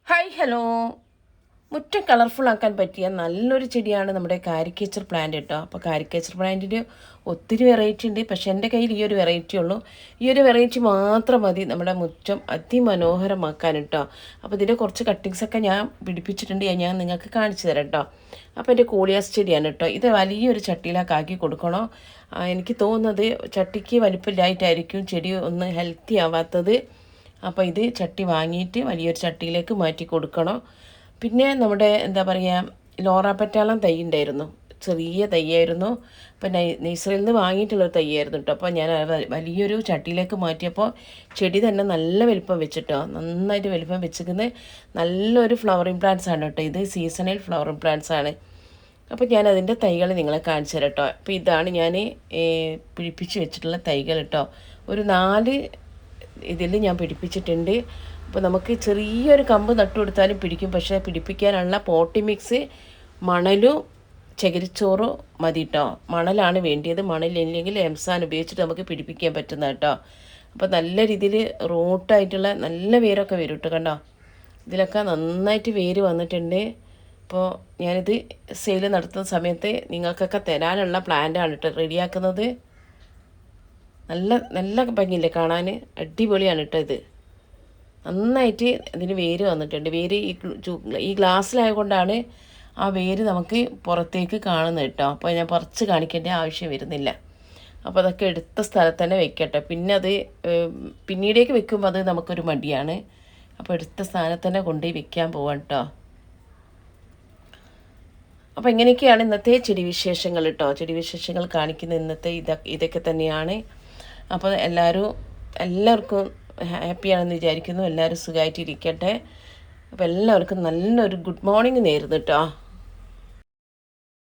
Hi hello. മുറ്റം colourful ആക്കാൻ പറ്റിയ നല്ലൊരു ചെടിയാണ് നമ്മുടെ കാരിക്കേച്ചർ പ്ലാന്റ് കേട്ടോ. അപ്പോൾ കാരിക്കേച്ചർ പ്ലാന്റിന് ഒത്തിരി വെറൈറ്റി ഉണ്ട്, പക്ഷെ എൻ്റെ കയ്യിൽ ഈ ഒരു വെറൈറ്റി ഉള്ളൂ. ഈ ഒരു വെറൈറ്റി മാത്രം മതി നമ്മുടെ മുറ്റം അതിമനോഹരമാക്കാൻ കേട്ടോ. അപ്പോൾ ഇതിൻ്റെ കുറച്ച് കട്ടിങ്സൊക്കെ ഞാൻ പിടിപ്പിച്ചിട്ടുണ്ട്, ഞാൻ നിങ്ങൾക്ക് കാണിച്ചു തരാം കേട്ടോ. അപ്പോൾ എൻ്റെ കോളിയാസ് ചെടിയാണ് കേട്ടോ. ഇത് വലിയൊരു ചട്ടിയിലൊക്കെ ആക്കി കൊടുക്കണോ. എനിക്ക് തോന്നുന്നത് ചട്ടിക്ക് വലിപ്പമില്ലായിട്ടായിരിക്കും ചെടി ഒന്ന് ഹെൽത്തി ആവാത്തത്. അപ്പോൾ ഇത് ചട്ടി വാങ്ങിയിട്ട് വലിയൊരു ചട്ടിയിലേക്ക് മാറ്റി കൊടുക്കണം. പിന്നെ നമ്മുടെ എന്താ പറയുക, ലോറ പെറ്റാളം തൈ ഉണ്ടായിരുന്നു, ചെറിയ തൈയായിരുന്നു. അപ്പോൾ നഴ്സറിയിൽ നിന്ന് വാങ്ങിയിട്ടുള്ളൊരു തൈയായിരുന്നു കേട്ടോ. അപ്പോൾ ഞാൻ വലിയൊരു ചട്ടിയിലേക്ക് മാറ്റിയപ്പോൾ ചെടി തന്നെ നല്ല വലിപ്പം വെച്ചിട്ടോ, നന്നായിട്ട് വലിപ്പം വെച്ചിരിക്കുന്നത് നല്ലൊരു ഫ്ലവറിങ് പ്ലാന്റ്സ് ആണ് കേട്ടോ. ഇത് സീസണൽ ഫ്ലവറിങ് പ്ലാന്റ്സ് ആണ്. അപ്പോൾ ഞാൻ അതിൻ്റെ തൈകൾ നിങ്ങളെ കാണിച്ചു തരാം കേട്ടോ. അപ്പോൾ ഇതാണ് ഞാൻ പിടിപ്പിച്ച് വെച്ചിട്ടുള്ള തൈകൾ കേട്ടോ. ഒരു 4 ഇതിൽ ഞാൻ പിടിപ്പിച്ചിട്ടുണ്ട്. അപ്പോൾ നമുക്ക് ചെറിയൊരു കമ്പ് നട്ടു കൊടുത്താലും പിടിക്കും, പക്ഷേ പിടിപ്പിക്കാനുള്ള പോട്ടി മിക്സ് മണലും ചകിരിച്ചോറും മതി കേട്ടോ. മണലാണ് വേണ്ടിയത്. മണലില്ലെങ്കിൽ എംസാൻ ഉപയോഗിച്ചിട്ട് നമുക്ക് പിടിപ്പിക്കാൻ പറ്റുന്ന കേട്ടോ. അപ്പോൾ നല്ല രീതിയിൽ റൂട്ടായിട്ടുള്ള നല്ല വേരൊക്കെ വരും കേട്ടോ. കണ്ടോ, ഇതിലൊക്കെ നന്നായിട്ട് വേര് വന്നിട്ടുണ്ട്. അപ്പോൾ ഞാനിത് സെയിൽ നടത്തുന്ന സമയത്ത് നിങ്ങൾക്കൊക്കെ തരാനുള്ള പ്ലാന്റാണ് കേട്ടോ റെഡിയാക്കുന്നത്. നല്ല നല്ല ഭംഗിയില്ലേ കാണാൻ, അടിപൊളിയാണ് കേട്ടോ. ഇത് നന്നായിട്ട് ഇതിന് വേര് വന്നിട്ടുണ്ട്. വേര് ഈ ഗ്ലാസ്സിലായതുകൊണ്ടാണ് ആ വേര് നമുക്ക് പുറത്തേക്ക് കാണുന്നത് കേട്ടോ. അപ്പോൾ ഞാൻ പറിച്ച് കാണിക്കേണ്ട ആവശ്യം വരുന്നില്ല. അപ്പോൾ അതൊക്കെ എടുത്ത സ്ഥലത്ത് തന്നെ വെക്കട്ടെ. പിന്നെ അത് പിന്നീടേക്ക് വെക്കുമ്പോൾ അത് നമുക്കൊരു മടിയാണ്. അപ്പോൾ എടുത്ത സ്ഥാനത്ത് തന്നെ കൊണ്ടുപോയി വെക്കാൻ പോവാം കേട്ടോ. അപ്പോൾ ഇങ്ങനെയൊക്കെയാണ് ഇന്നത്തെ ചെടി വിശേഷങ്ങൾ കേട്ടോ. ചെടി വിശേഷങ്ങൾ കാണിക്കുന്ന ഇന്നത്തെ ഇതൊക്കെ തന്നെയാണ്. അപ്പോൾ എല്ലാവർക്കും ഹാപ്പിയാണെന്ന് വിചാരിക്കുന്നു. എല്ലാവരും സുഖമായിട്ടിരിക്കട്ടെ. അപ്പോൾ എല്ലാവർക്കും നല്ലൊരു ഗുഡ് മോർണിംഗ് നേരുന്നു കേട്ടോ.